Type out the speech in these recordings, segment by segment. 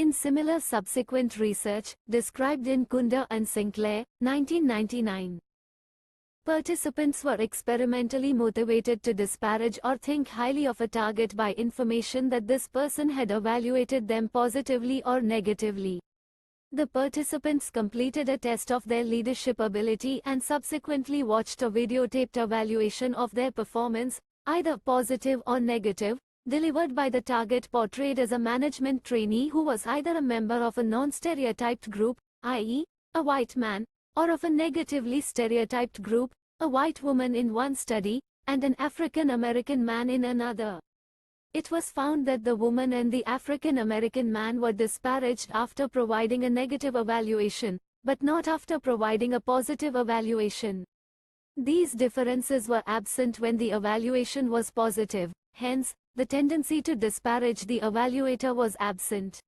In similar subsequent research, described in Cuddy and Sinclair, 1999. Participants were experimentally motivated to disparage or think highly of a target by information that this person had evaluated them positively or negatively. The participants completed a test of their leadership ability and subsequently watched a videotaped evaluation of their performance, either positive or negative, delivered by the target portrayed as a management trainee who was either a member of a non-stereotyped group, i.e., a white man, or of a negatively stereotyped group, a white woman in one study, and an African American man in another. It was found that the woman and the African American man were disparaged after providing a negative evaluation, but not after providing a positive evaluation. These differences were absent when the evaluation was positive, hence, the tendency to disparage the evaluator was absent.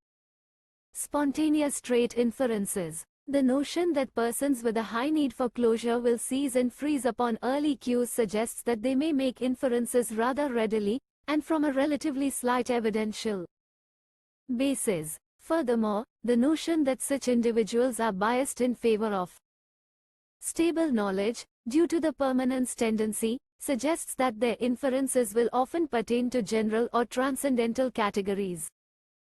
Spontaneous trait inferences. The notion that persons with a high need for closure will seize and freeze upon early cues suggests that they may make inferences rather readily, and from a relatively slight evidential basis. Furthermore, the notion that such individuals are biased in favor of stable knowledge, due to the permanence tendency, suggests that their inferences will often pertain to general or transcendental categories.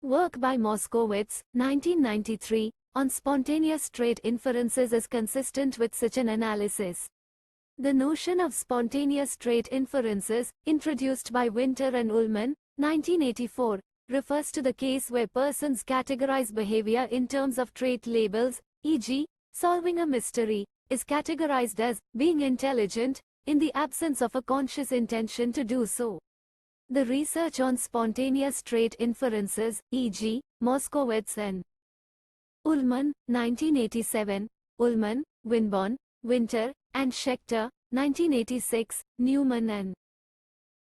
Work by Moskowitz, 1993, on spontaneous trait inferences is consistent with such an analysis. The notion of spontaneous trait inferences, introduced by Winter and Ullman, 1984, refers to the case where persons categorize behavior in terms of trait labels, e.g., solving a mystery, is categorized as being intelligent, in the absence of a conscious intention to do so. The research on spontaneous trait inferences, e.g., Moskowitz and Ullman, 1987, Ullman, Winborn, Winter, and Schechter, 1986, Newman and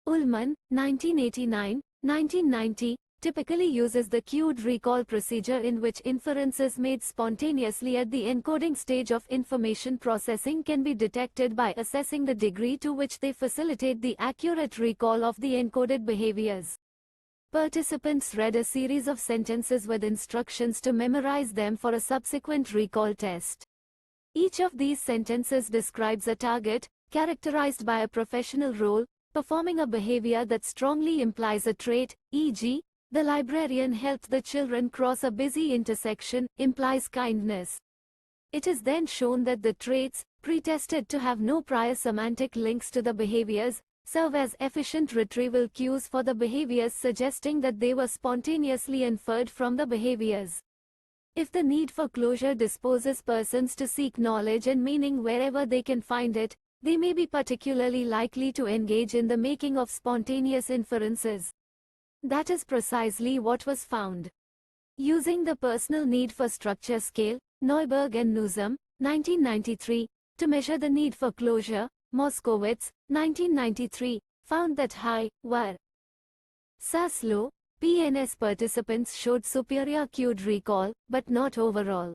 Ullman, 1989, 1990, typically uses the cued recall procedure in which inferences made spontaneously at the encoding stage of information processing can be detected by assessing the degree to which they facilitate the accurate recall of the encoded behaviors. Participants read a series of sentences with instructions to memorize them for a subsequent recall test. Each of these sentences describes a target, characterized by a professional role, performing a behavior that strongly implies a trait, e.g., the librarian helped the children cross a busy intersection, implies kindness. It is then shown that the traits, pre-tested to have no prior semantic links to the behaviors, serve as efficient retrieval cues for the behaviors, suggesting that they were spontaneously inferred from the behaviors. If the need for closure disposes persons to seek knowledge and meaning wherever they can find it, they may be particularly likely to engage in the making of spontaneous inferences. That is precisely what was found. Using the personal need for structure scale, Neuberg and Newsom, 1993, to measure the need for closure, Moskowitz, 1993, found that high, were SAS-low, PNS participants showed superior cued recall, but not overall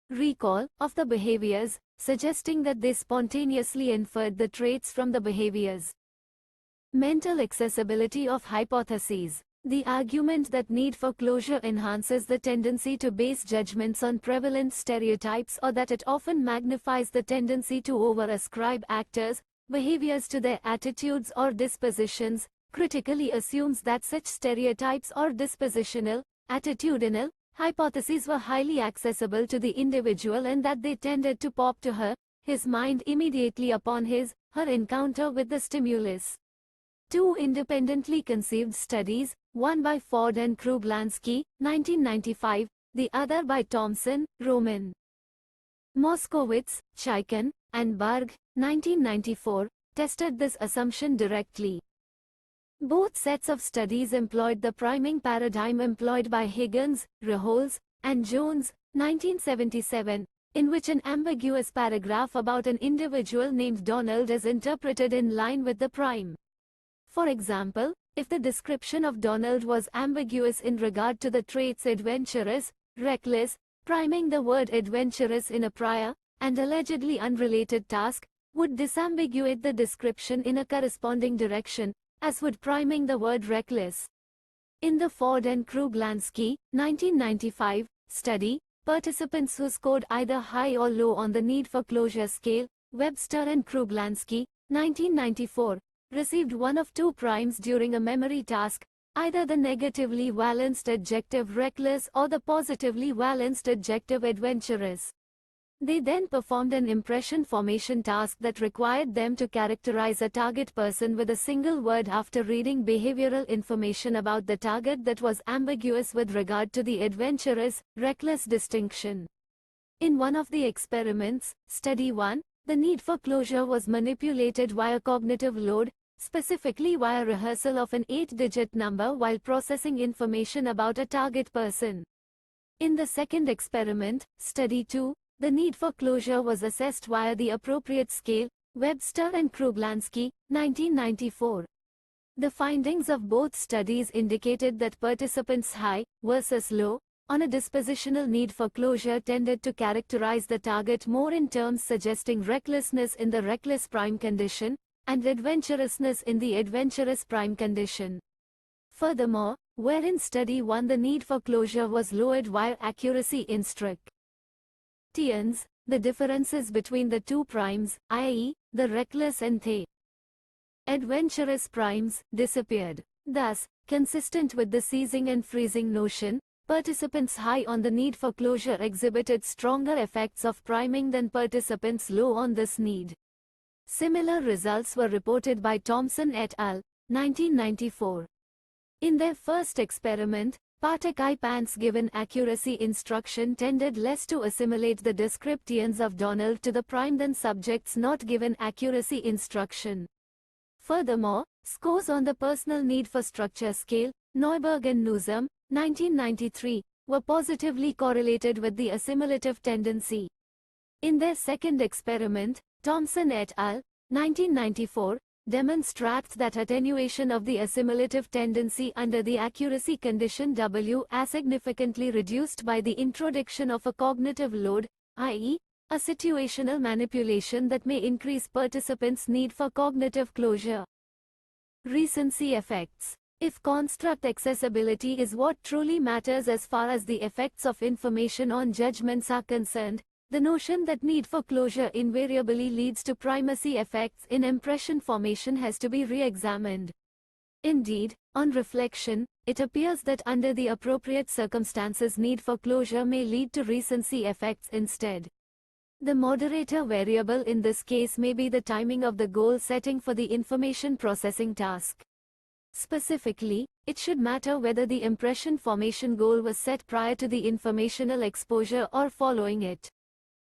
recall, of the behaviors, suggesting that they spontaneously inferred the traits from the behaviors. Mental accessibility of hypotheses. The argument that need for closure enhances the tendency to base judgments on prevalent stereotypes, or that it often magnifies the tendency to over-ascribe actors' behaviors to their attitudes or dispositions, critically assumes that such stereotypes or dispositional, attitudinal, hypotheses were highly accessible to the individual and that they tended to pop to his mind immediately upon her encounter with the stimulus. Two independently conceived studies, one by Ford and Kruglansky, 1995, the other by Thompson, Roman, Moskowitz, Chaikin, and Berg, 1994, tested this assumption directly. Both sets of studies employed the priming paradigm employed by Higgins, Reholes, and Jones, 1977, in which an ambiguous paragraph about an individual named Donald is interpreted in line with the prime. For example, if the description of Donald was ambiguous in regard to the traits adventurous, reckless, priming the word adventurous in a prior, and allegedly unrelated task, would disambiguate the description in a corresponding direction, as would priming the word reckless. In the Ford and Kruglanski, 1995, study, participants who scored either high or low on the need for closure scale, Webster and Kruglanski, 1994, received one of two primes during a memory task, either the negatively valenced adjective reckless or the positively valenced adjective adventurous. They then performed an impression formation task that required them to characterize a target person with a single word after reading behavioral information about the target that was ambiguous with regard to the adventurous, reckless distinction. In one of the experiments, Study 1, the need for closure was manipulated via cognitive load, specifically via rehearsal of an 8-digit number while processing information about a target person. In the second experiment, Study 2, the need for closure was assessed via the appropriate scale, Webster and Kruglanski, 1994. The findings of both studies indicated that participants high versus low on a dispositional need for closure tended to characterize the target more in terms suggesting recklessness in the reckless prime condition and adventurousness in the adventurous prime condition. Furthermore, where in Study 1 the need for closure was lowered via accuracy instruct. The differences between the two primes, i.e., the reckless and the adventurous primes, disappeared. Thus, consistent with the seizing and freezing notion, participants high on the need for closure exhibited stronger effects of priming than participants low on this need. Similar results were reported by Thompson et al., 1994. In their first experiment, participants given accuracy instruction tended less to assimilate the descriptions of Donald to the prime than subjects not given accuracy instruction. Furthermore, scores on the personal need for structure scale, Neuberg and Newsom, 1993, were positively correlated with the assimilative tendency. In their second experiment, Thompson et al., 1994, demonstrates that attenuation of the assimilative tendency under the accuracy condition W is significantly reduced by the introduction of a cognitive load, i.e., a situational manipulation that may increase participants' need for cognitive closure. Recency effects. If construct accessibility is what truly matters as far as the effects of information on judgments are concerned, the notion that need for closure invariably leads to primacy effects in impression formation has to be re-examined. Indeed, on reflection, it appears that under the appropriate circumstances need for closure may lead to recency effects instead. The moderator variable in this case may be the timing of the goal setting for the information processing task. Specifically, it should matter whether the impression formation goal was set prior to the informational exposure or following it.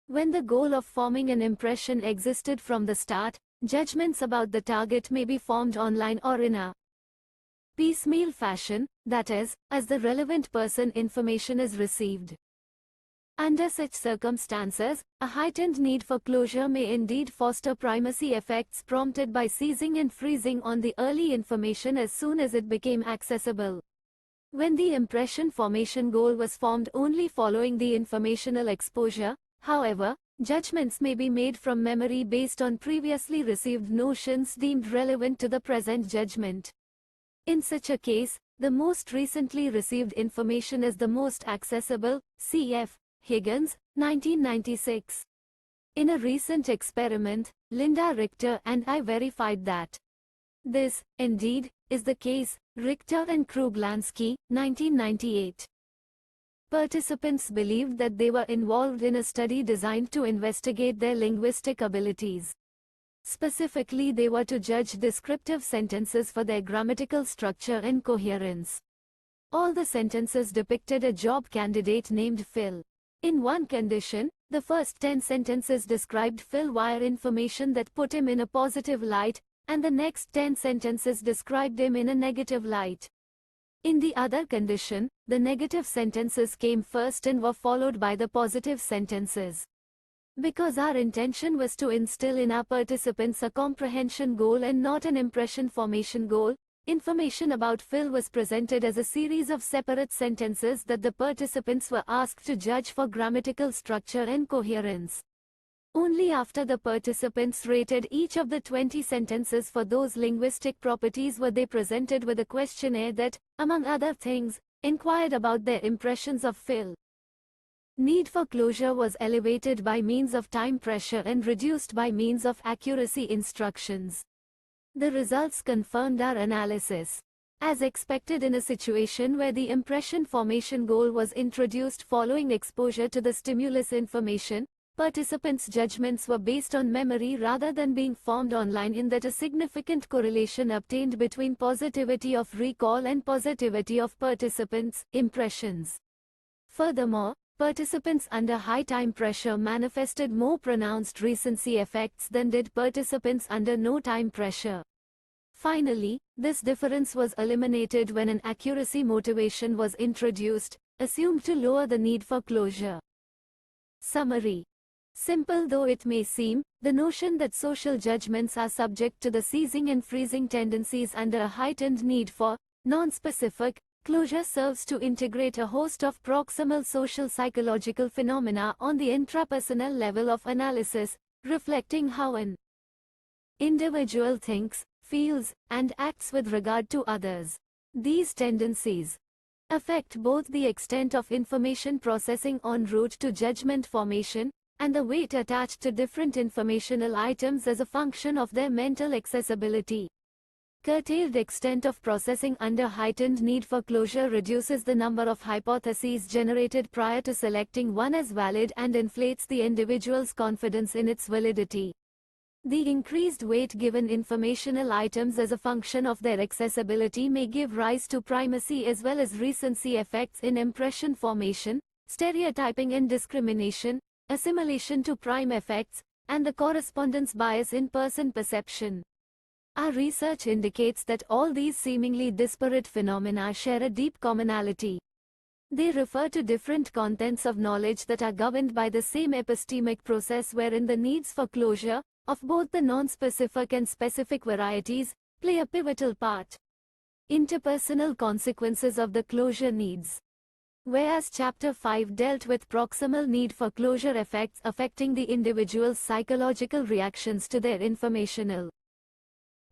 When the goal of forming an impression existed from the start, judgments about the target may be formed online or in a piecemeal fashion, that is, as the relevant person information is received. Under such circumstances, a heightened need for closure may indeed foster primacy effects prompted by seizing and freezing on the early information as soon as it became accessible. When the impression formation goal was formed only following the informational exposure, however, judgments may be made from memory based on previously received notions deemed relevant to the present judgment. In such a case, the most recently received information is the most accessible, cf. Higgins, 1996. In a recent experiment, Linda Richter and I verified that this, indeed, is the case, Richter and Kruglanski, 1998. Participants believed that they were involved in a study designed to investigate their linguistic abilities. Specifically, they were to judge descriptive sentences for their grammatical structure and coherence. All the sentences depicted a job candidate named Phil. In one condition, the first 10 sentences described Phil via information that put him in a positive light, and the next 10 sentences described him in a negative light. In the other condition, the negative sentences came first and were followed by the positive sentences. Because our intention was to instill in our participants a comprehension goal and not an impression formation goal, information about Phil was presented as a series of separate sentences that the participants were asked to judge for grammatical structure and coherence. Only after the participants rated each of the 20 sentences for those linguistic properties were they presented with a questionnaire that, among other things, inquired about their impressions of Phil. Need for closure was elevated by means of time pressure and reduced by means of accuracy instructions. The results confirmed our analysis. As expected in a situation where the impression formation goal was introduced following exposure to the stimulus information, participants' judgments were based on memory rather than being formed online, in that a significant correlation obtained between positivity of recall and positivity of participants' impressions. Furthermore, participants under high time pressure manifested more pronounced recency effects than did participants under no time pressure. Finally, this difference was eliminated when an accuracy motivation was introduced, assumed to lower the need for closure. Summary. Simple though it may seem, the notion that social judgments are subject to the seizing and freezing tendencies under a heightened need for non-specific closure serves to integrate a host of proximal social psychological phenomena on the intrapersonal level of analysis, reflecting how an individual thinks, feels, and acts with regard to others. These tendencies affect both the extent of information processing en route to judgment formation, and the weight attached to different informational items as a function of their mental accessibility. Curtailed extent of processing under heightened need for closure reduces the number of hypotheses generated prior to selecting one as valid and inflates the individual's confidence in its validity. The increased weight given informational items as a function of their accessibility may give rise to primacy as well as recency effects in impression formation, stereotyping and discrimination, assimilation to prime effects, and the correspondence bias in person perception. Our research indicates that all these seemingly disparate phenomena share a deep commonality. They refer to different contents of knowledge that are governed by the same epistemic process, wherein the needs for closure, of both the non-specific and specific varieties, play a pivotal part. Interpersonal consequences of the closure needs. Whereas Chapter 5 dealt with proximal need for closure effects affecting the individual's psychological reactions to their informational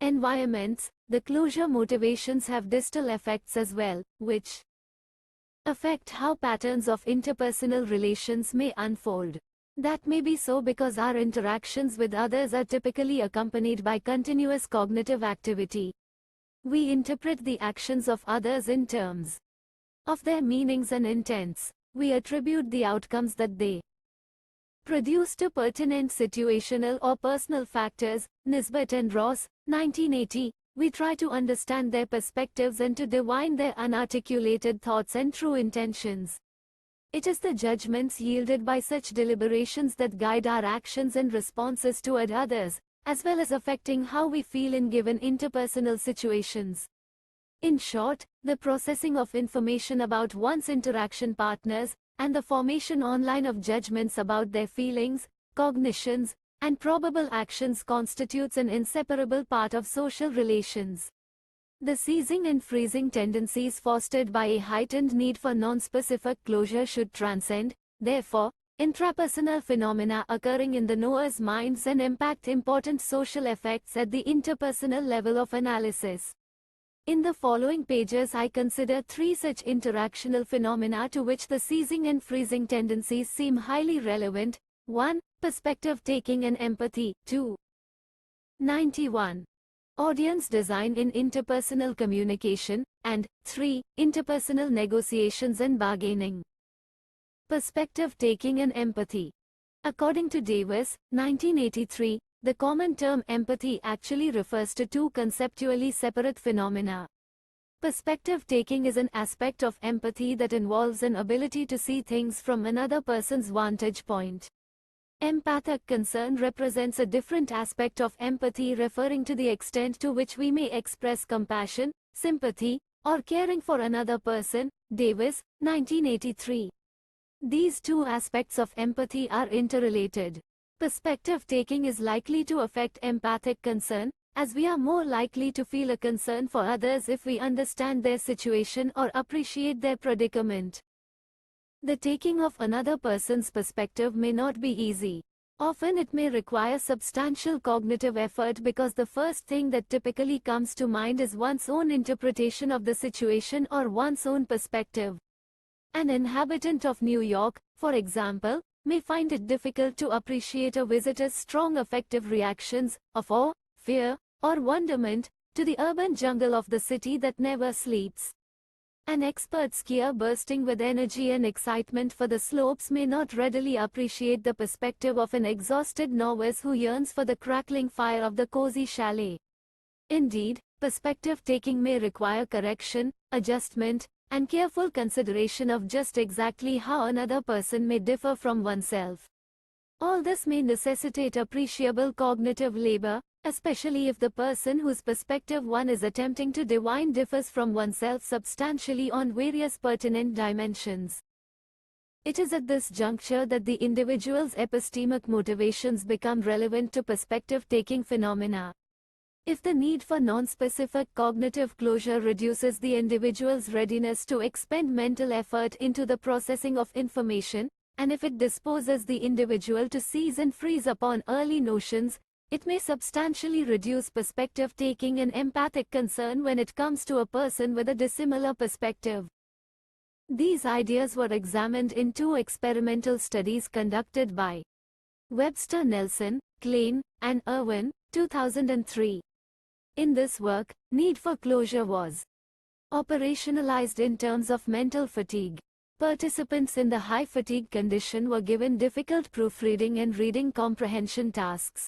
environments, the closure motivations have distal effects as well, which affect how patterns of interpersonal relations may unfold. That may be so because our interactions with others are typically accompanied by continuous cognitive activity. We interpret the actions of others in terms of their meanings and intents. We attribute the outcomes that they produce to pertinent situational or personal factors. Nisbet and Ross, 1980. We try to understand their perspectives and to divine their unarticulated thoughts and true intentions. It is the judgments yielded by such deliberations that guide our actions and responses toward others, as well as affecting how we feel in given interpersonal situations. In short, the processing of information about one's interaction partners, and the formation online of judgments about their feelings, cognitions, and probable actions constitutes an inseparable part of social relations. The seizing and freezing tendencies fostered by a heightened need for non-specific closure should transcend, therefore, intrapersonal phenomena occurring in the knower's minds and impact important social effects at the interpersonal level of analysis. In the following pages I consider three such interactional phenomena to which the seizing and freezing tendencies seem highly relevant. 1. Perspective taking and empathy. 2. 91. Audience design in interpersonal communication. And 3. Interpersonal negotiations and bargaining. Perspective taking and empathy. According to Davis, 1983, the common term empathy actually refers to two conceptually separate phenomena. Perspective taking is an aspect of empathy that involves an ability to see things from another person's vantage point. Empathic concern represents a different aspect of empathy, referring to the extent to which we may express compassion, sympathy, or caring for another person. Davis, 1983. These two aspects of empathy are interrelated. Perspective taking is likely to affect empathic concern, as we are more likely to feel a concern for others if we understand their situation or appreciate their predicament. The taking of another person's perspective may not be easy. Often it may require substantial cognitive effort because the first thing that typically comes to mind is one's own interpretation of the situation or one's own perspective. An inhabitant of New York, for example, may find it difficult to appreciate a visitor's strong affective reactions of awe, fear, or wonderment to the urban jungle of the city that never sleeps. An expert skier bursting with energy and excitement for the slopes may not readily appreciate the perspective of an exhausted novice who yearns for the crackling fire of the cozy chalet. Indeed, perspective taking may require correction, adjustment, and careful consideration of just exactly how another person may differ from oneself. All this may necessitate appreciable cognitive labor, especially if the person whose perspective one is attempting to divine differs from oneself substantially on various pertinent dimensions. It is at this juncture that the individual's epistemic motivations become relevant to perspective-taking phenomena. If the need for non-specific cognitive closure reduces the individual's readiness to expend mental effort into the processing of information, and if it disposes the individual to seize and freeze upon early notions, it may substantially reduce perspective-taking and empathic concern when it comes to a person with a dissimilar perspective. These ideas were examined in two experimental studies conducted by Webster Nelson, Klein, and Irwin, 2003. In this work, need for closure was operationalized in terms of mental fatigue. Participants in the high fatigue condition were given difficult proofreading and reading comprehension tasks.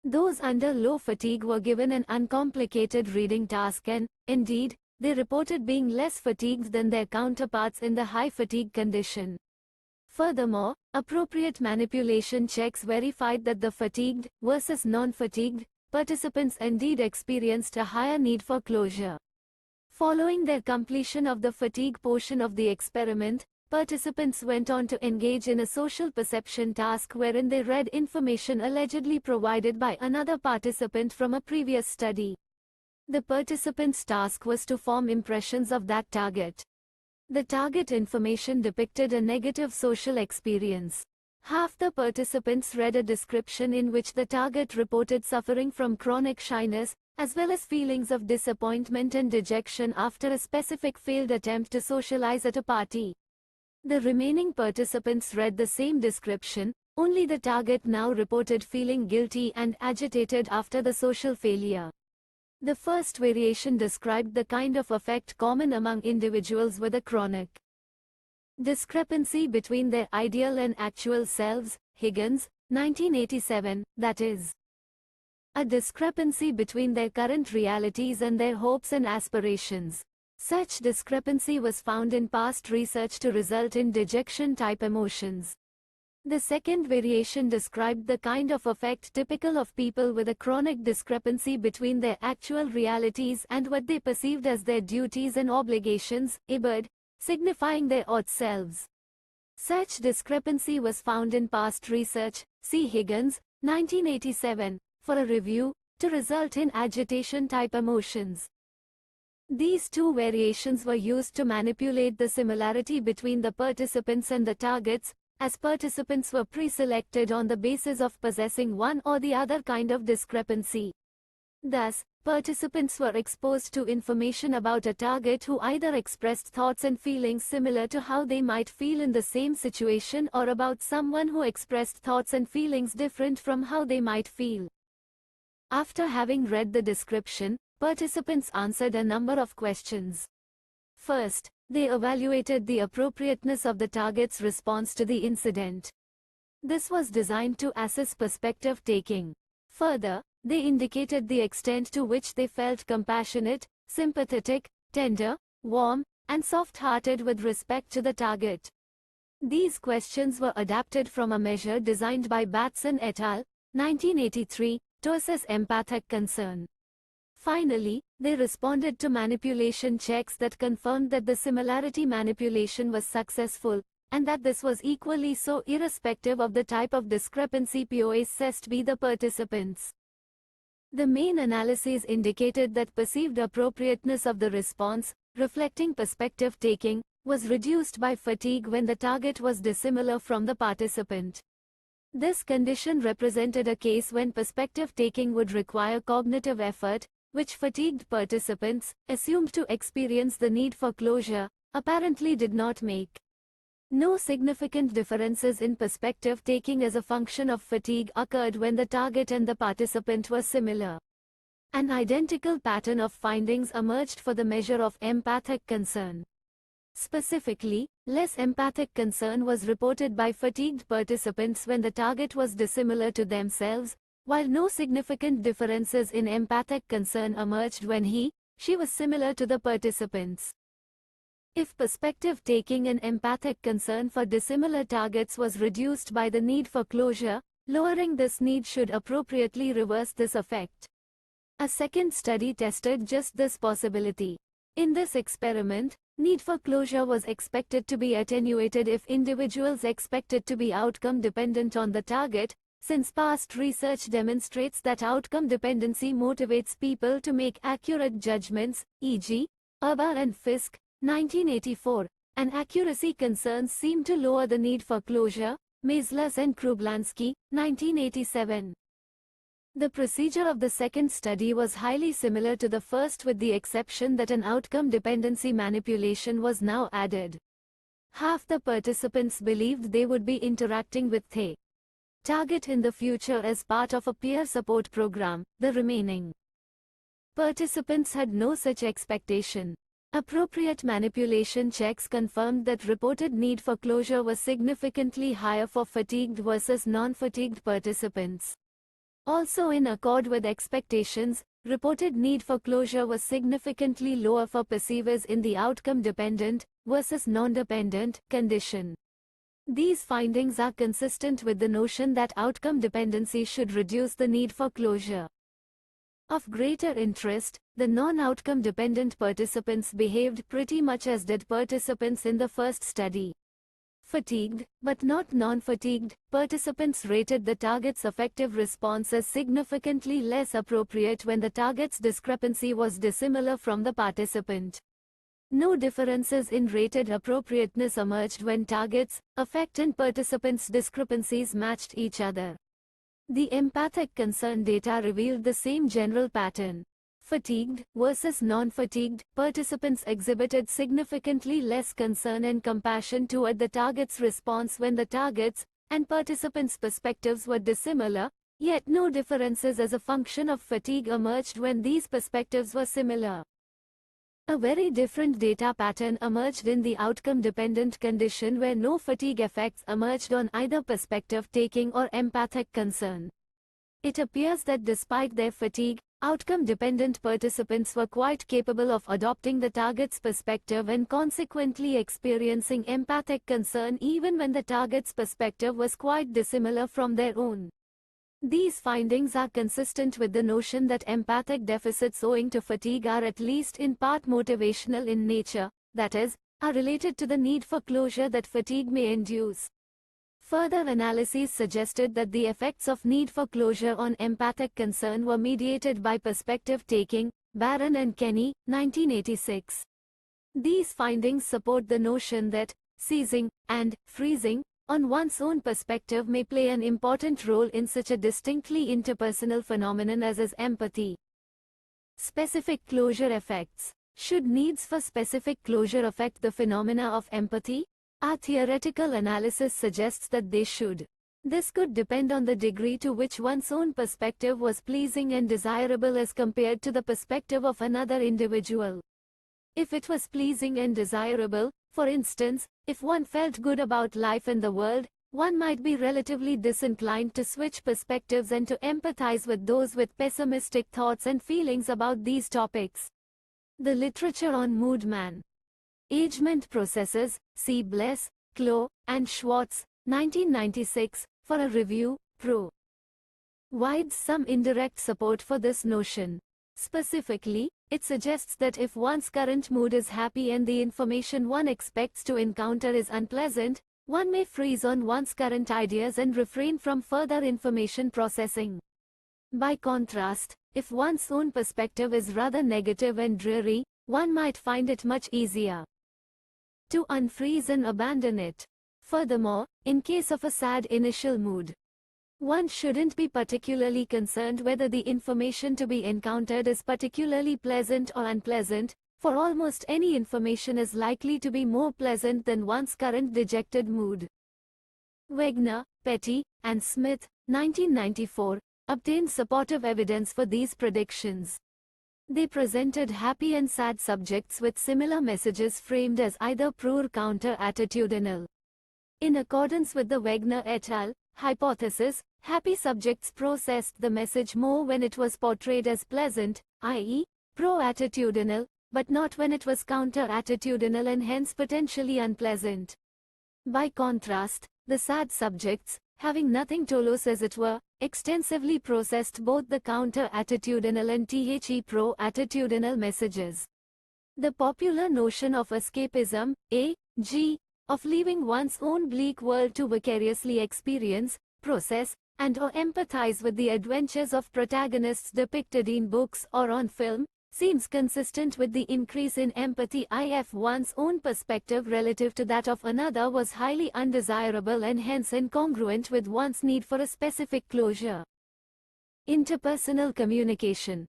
Those under low fatigue were given an uncomplicated reading task and, indeed, they reported being less fatigued than their counterparts in the high fatigue condition. Furthermore, appropriate manipulation checks verified that the fatigued versus non-fatigued participants indeed experienced a higher need for closure. Following their completion of the fatigue portion of the experiment, participants went on to engage in a social perception task wherein they read information allegedly provided by another participant from a previous study. The participants' task was to form impressions of that target. The target information depicted a negative social experience. Half the participants read a description in which the target reported suffering from chronic shyness, as well as feelings of disappointment and dejection after a specific failed attempt to socialize at a party. The remaining participants read the same description, only the target now reported feeling guilty and agitated after the social failure. The first variation described the kind of affect common among individuals with a chronic discrepancy between their ideal and actual selves, Higgins, 1987, that is, a discrepancy between their current realities and their hopes and aspirations. Such discrepancy was found in past research to result in dejection-type emotions. The second variation described the kind of affect typical of people with a chronic discrepancy between their actual realities and what they perceived as their duties and obligations, IBD, signifying their ought selves. Such discrepancy was found in past research, see Higgins, 1987, for a review, to result in agitation-type emotions. These two variations were used to manipulate the similarity between the participants and the targets, as participants were pre-selected on the basis of possessing one or the other kind of discrepancy. Thus, participants were exposed to information about a target who either expressed thoughts and feelings similar to how they might feel in the same situation or about someone who expressed thoughts and feelings different from how they might feel. After having read the description, participants answered a number of questions. First, they evaluated the appropriateness of the target's response to the incident. This was designed to assess perspective taking. Further, they indicated the extent to which they felt compassionate, sympathetic, tender, warm, and soft-hearted with respect to the target. These questions were adapted from a measure designed by Batson et al., 1983, to assess empathic concern. Finally, they responded to manipulation checks that confirmed that the similarity manipulation was successful, and that this was equally so irrespective of the type of discrepancy possessed by the participants. The main analyses indicated that perceived appropriateness of the response, reflecting perspective taking, was reduced by fatigue when the target was dissimilar from the participant. This condition represented a case when perspective taking would require cognitive effort, which fatigued participants, assumed to experience the need for closure, apparently did not make. No significant differences in perspective taking as a function of fatigue occurred when the target and the participant were similar. An identical pattern of findings emerged for the measure of empathic concern. Specifically, less empathic concern was reported by fatigued participants when the target was dissimilar to themselves, while no significant differences in empathic concern emerged when she was similar to the participants. If perspective taking and empathic concern for dissimilar targets was reduced by the need for closure, lowering this need should appropriately reverse this effect. A second study tested just this possibility. In this experiment, need for closure was expected to be attenuated if individuals expected to be outcome dependent on the target, since past research demonstrates that outcome dependency motivates people to make accurate judgments, e.g., Urban and Fisk, 1984, and accuracy concerns seem to lower the need for closure, Maeslas and Krublansky, 1987. The procedure of the second study was highly similar to the first with the exception that an outcome dependency manipulation was now added. Half the participants believed they would be interacting with the target in the future as part of a peer support program, the remaining participants had no such expectation. Appropriate manipulation checks confirmed that reported need for closure was significantly higher for fatigued versus non-fatigued participants. Also in accord with expectations, reported need for closure was significantly lower for perceivers in the outcome-dependent versus non-dependent condition. These findings are consistent with the notion that outcome dependency should reduce the need for closure. Of greater interest, the non-outcome dependent participants behaved pretty much as did participants in the first study. Fatigued, but not non-fatigued, participants rated the target's effective response as significantly less appropriate when the target's discrepancy was dissimilar from the participant. No differences in rated appropriateness emerged when targets, effect and participants' discrepancies matched each other. The empathic concern data revealed the same general pattern. Fatigued versus non-fatigued participants exhibited significantly less concern and compassion toward the target's response when the targets and participants' perspectives were dissimilar, yet no differences as a function of fatigue emerged when these perspectives were similar. A very different data pattern emerged in the outcome-dependent condition where no fatigue effects emerged on either perspective taking or empathic concern. It appears that despite their fatigue, outcome-dependent participants were quite capable of adopting the target's perspective and consequently experiencing empathic concern even when the target's perspective was quite dissimilar from their own. These findings are consistent with the notion that empathic deficits owing to fatigue are at least in part motivational in nature, that is, are related to the need for closure that fatigue may induce. Further analyses suggested that the effects of need for closure on empathic concern were mediated by perspective taking, Barron and Kenny, 1986. These findings support the notion that seizing and freezing on one's own perspective may play an important role in such a distinctly interpersonal phenomenon as is empathy. Specific closure effects. Should needs for specific closure affect the phenomena of empathy? Our theoretical analysis suggests that they should. This could depend on the degree to which one's own perspective was pleasing and desirable as compared to the perspective of another individual. If it was pleasing and desirable, for instance, if one felt good about life and the world, one might be relatively disinclined to switch perspectives and to empathize with those with pessimistic thoughts and feelings about these topics. The literature on mood management processes, see Bless, Klo, and Schwartz, 1996, for a review, provides some indirect support for this notion. Specifically, it suggests that if one's current mood is happy and the information one expects to encounter is unpleasant, one may freeze on one's current ideas and refrain from further information processing. By contrast, if one's own perspective is rather negative and dreary, one might find it much easier to unfreeze and abandon it. Furthermore, in case of a sad initial mood One shouldn't be particularly concerned whether the information to be encountered is particularly pleasant or unpleasant, for almost any information is likely to be more pleasant than one's current dejected mood. Wagner, Petty, and Smith, 1994, obtained supportive evidence for these predictions. They presented happy and sad subjects with similar messages framed as either pro or counter-attitudinal. In accordance with the Wagner et al. Hypothesis, happy subjects processed the message more when it was portrayed as pleasant, i.e., pro-attitudinal, but not when it was counter-attitudinal and hence potentially unpleasant. By contrast, the sad subjects, having nothing to lose as it were, extensively processed both the counter-attitudinal and pro-attitudinal messages. The popular notion of escapism, a.g., of leaving one's own bleak world to vicariously experience, process, and/or empathize with the adventures of protagonists depicted in books or on film, seems consistent with the increase in empathy if one's own perspective relative to that of another was highly undesirable and hence incongruent with one's need for a specific closure. Interpersonal communication.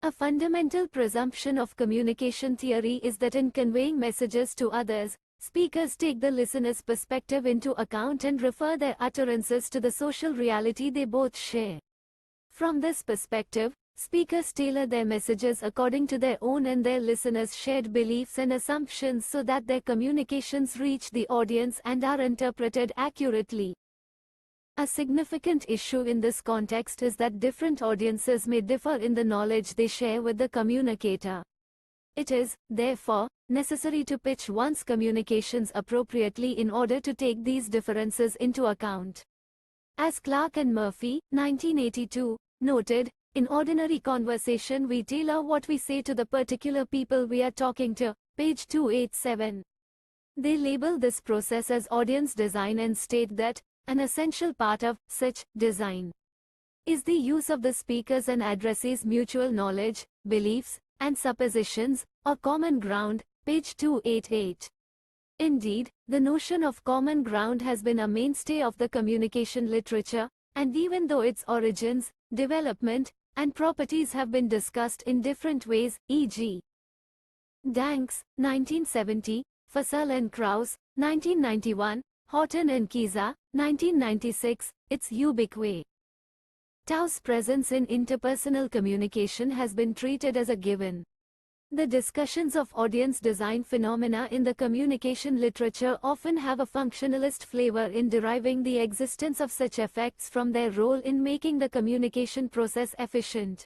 A fundamental presumption of communication theory is that in conveying messages to others, speakers take the listener's perspective into account and refer their utterances to the social reality they both share. From this perspective, speakers tailor their messages according to their own and their listeners' shared beliefs and assumptions so that their communications reach the audience and are interpreted accurately. A significant issue in this context is that different audiences may differ in the knowledge they share with the communicator. It is, therefore, necessary to pitch one's communications appropriately in order to take these differences into account. As Clark and Murphy, 1982, noted, in ordinary conversation we tailor what we say to the particular people we are talking to, page 287. They label this process as audience design and state that, an essential part of such design is the use of the speaker's and addressee's mutual knowledge, beliefs, and suppositions, or common ground, page 288. Indeed, the notion of common ground has been a mainstay of the communication literature, and even though its origins, development, and properties have been discussed in different ways, e.g. Danks, 1970, Fassel and Krauss, 1991, Horton and Kiza, 1996, its ubiquity. Tao's presence in interpersonal communication has been treated as a given. The discussions of audience design phenomena in the communication literature often have a functionalist flavor in deriving the existence of such effects from their role in making the communication process efficient.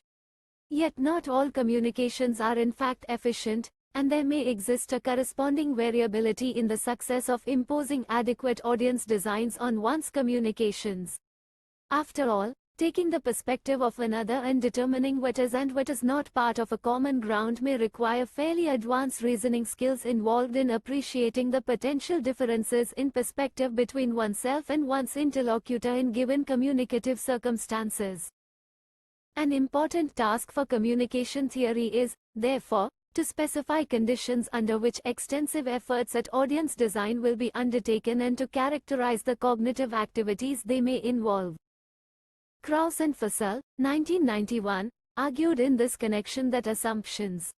Yet not all communications are in fact efficient, and there may exist a corresponding variability in the success of imposing adequate audience designs on one's communications. After all, taking the perspective of another and determining what is and what is not part of a common ground may require fairly advanced reasoning skills involved in appreciating the potential differences in perspective between oneself and one's interlocutor in given communicative circumstances. An important task for communication theory is, therefore, to specify conditions under which extensive efforts at audience design will be undertaken and to characterize the cognitive activities they may involve. Krauss and Fassel, 1991, argued in this connection that assumptions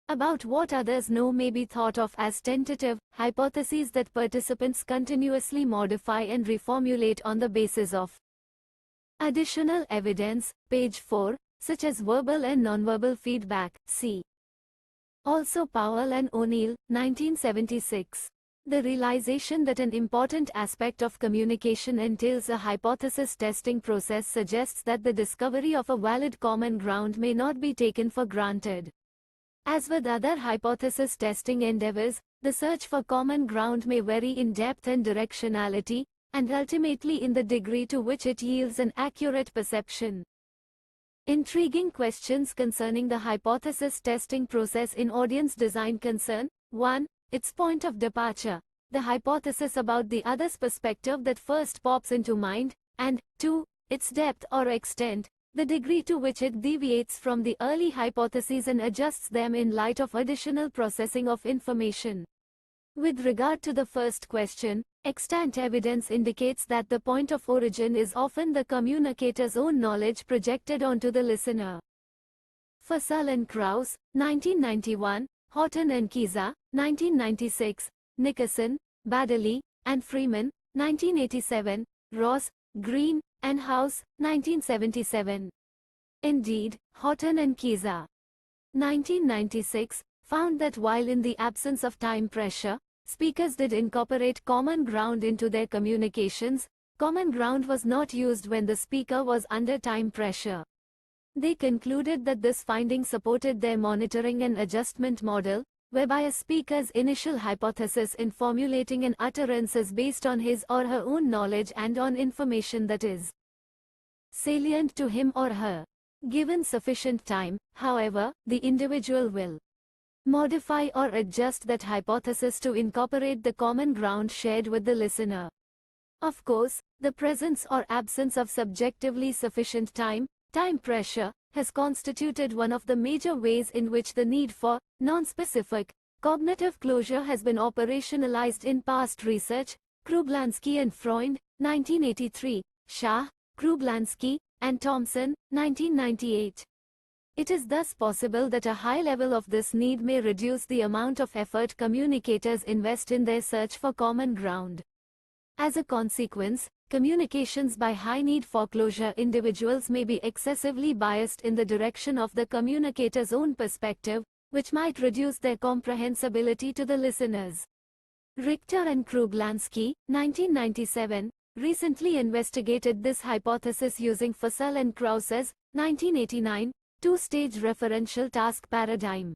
about what others know may be thought of as tentative hypotheses that participants continuously modify and reformulate on the basis of additional evidence, page 4, such as verbal and nonverbal feedback, see. Also Powell and O'Neill, 1976. The realization that an important aspect of communication entails a hypothesis testing process suggests that the discovery of a valid common ground may not be taken for granted. As with other hypothesis testing endeavors, the search for common ground may vary in depth and directionality, and ultimately in the degree to which it yields an accurate perception. Intriguing questions concerning the hypothesis testing process in audience design concern: 1. Its point of departure, the hypothesis about the other's perspective that first pops into mind, and 2. Its depth or extent, the degree to which it deviates from the early hypotheses and adjusts them in light of additional processing of information. With regard to the first question, Extant evidence indicates that the point of origin is often the communicator's own knowledge projected onto the listener. Fussell and Krause, 1991, Houghton and Kiza, 1996, Nickerson, Baddeley, and Freeman, 1987, Ross, Green, and House, 1977. Indeed, Houghton and Kiza, 1996, found that while in the absence of time pressure, speakers did incorporate common ground into their communications, common ground was not used when the speaker was under time pressure. They concluded that this finding supported their monitoring and adjustment model, whereby a speaker's initial hypothesis in formulating an utterance is based on his or her own knowledge and on information that is salient to him or her. Given sufficient time, however, the individual will modify or adjust that hypothesis to incorporate the common ground shared with the listener. Of course, the presence or absence of subjectively sufficient time pressure, has constituted one of the major ways in which the need for non-specific cognitive closure has been operationalized in past research. Kruglanski and Freund, 1983, Shah, Kruglanski, and Thompson, 1998. It is thus possible that a high level of this need may reduce the amount of effort communicators invest in their search for common ground. As a consequence, communications by high need for closure individuals may be excessively biased in the direction of the communicator's own perspective, which might reduce their comprehensibility to the listeners. Richter and Kruglanski, 1997, recently investigated this hypothesis using Fussell and Krause's, 1989, two-stage referential task paradigm.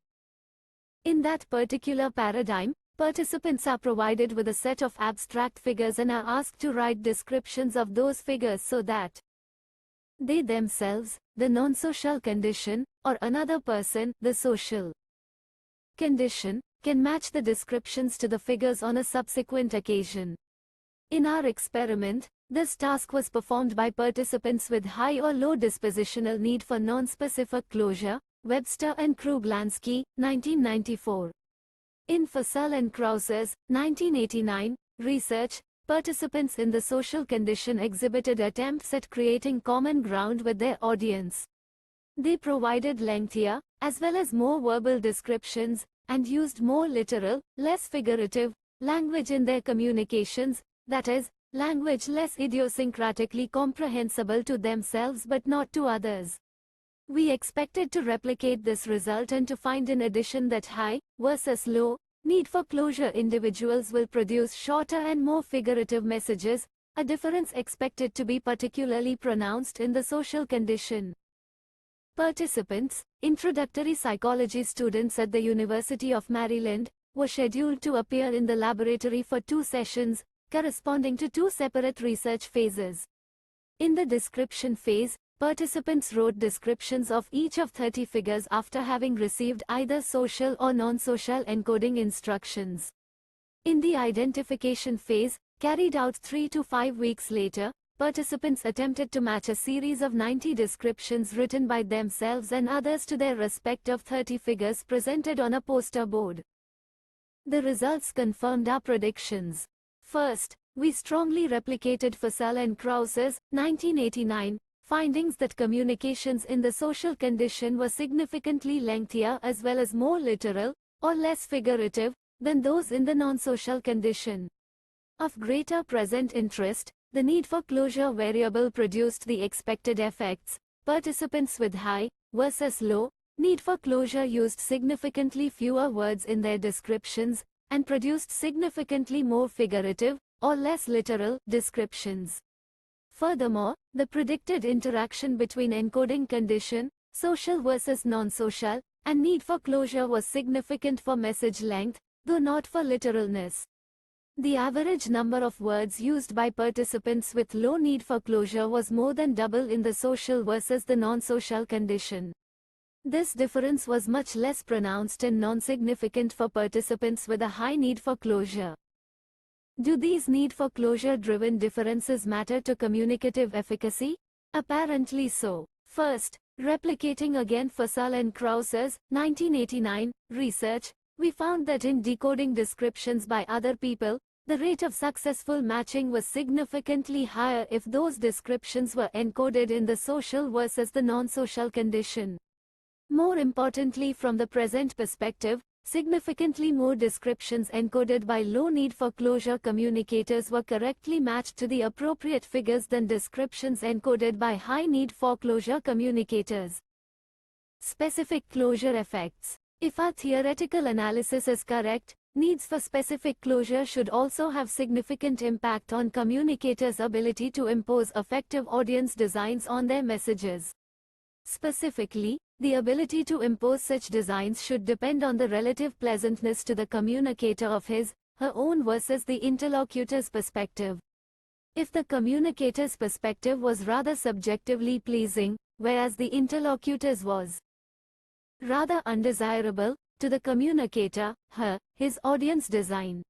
In that particular paradigm, participants are provided with a set of abstract figures and are asked to write descriptions of those figures so that they themselves, the non-social condition, or another person, the social condition, can match the descriptions to the figures on a subsequent occasion. In our experiment, this task was performed by participants with high or low dispositional need for non-specific closure, Webster and Kruglanski, 1994. In Fussell and Krause's, 1989, research, participants in the social condition exhibited attempts at creating common ground with their audience. They provided lengthier, as well as more verbal descriptions, and used more literal, less figurative, language in their communications, that is, language less idiosyncratically comprehensible to themselves but not to others. We expected to replicate this result and to find in addition that high versus low need for closure individuals will produce shorter and more figurative messages, a difference expected to be particularly pronounced in the social condition. Participants, introductory psychology students at the University of Maryland, were scheduled to appear in the laboratory for 2 sessions, corresponding to 2 separate research phases. In the description phase, participants wrote descriptions of each of 30 figures after having received either social or non-social encoding instructions. In the identification phase, carried out 3 to 5 weeks later, participants attempted to match a series of 90 descriptions written by themselves and others to their respective 30 figures presented on a poster board. The results confirmed our predictions. First, we strongly replicated Fussell and Krause's, 1989, findings that communications in the social condition were significantly lengthier as well as more literal, or less figurative, than those in the non-social condition. Of greater present interest, the need for closure variable produced the expected effects. Participants with high versus low need for closure used significantly fewer words in their descriptions, and produced significantly more figurative, or less literal, descriptions. Furthermore, the predicted interaction between encoding condition, social versus non-social, and need for closure was significant for message length, though not for literalness. The average number of words used by participants with low need for closure was more than double in the social versus the non-social condition. This difference was much less pronounced and non-significant for participants with a high need for closure. Do these need for closure-driven differences matter to communicative efficacy? Apparently so. First, replicating again Fussell and Krause's, 1989, research, we found that in decoding descriptions by other people, The rate of successful matching was significantly higher if those descriptions were encoded in the social versus the non-social condition. More importantly, from the present perspective, significantly more descriptions encoded by low need for closure communicators were correctly matched to the appropriate figures than descriptions encoded by high need for closure communicators. Specific closure effects. If our theoretical analysis is correct, needs for specific closure should also have significant impact on communicators' ability to impose effective audience designs on their messages. Specifically, the ability to impose such designs should depend on the relative pleasantness to the communicator of his, her own versus the interlocutor's perspective. If the communicator's perspective was rather subjectively pleasing, whereas the interlocutor's was rather undesirable, to the communicator, his audience design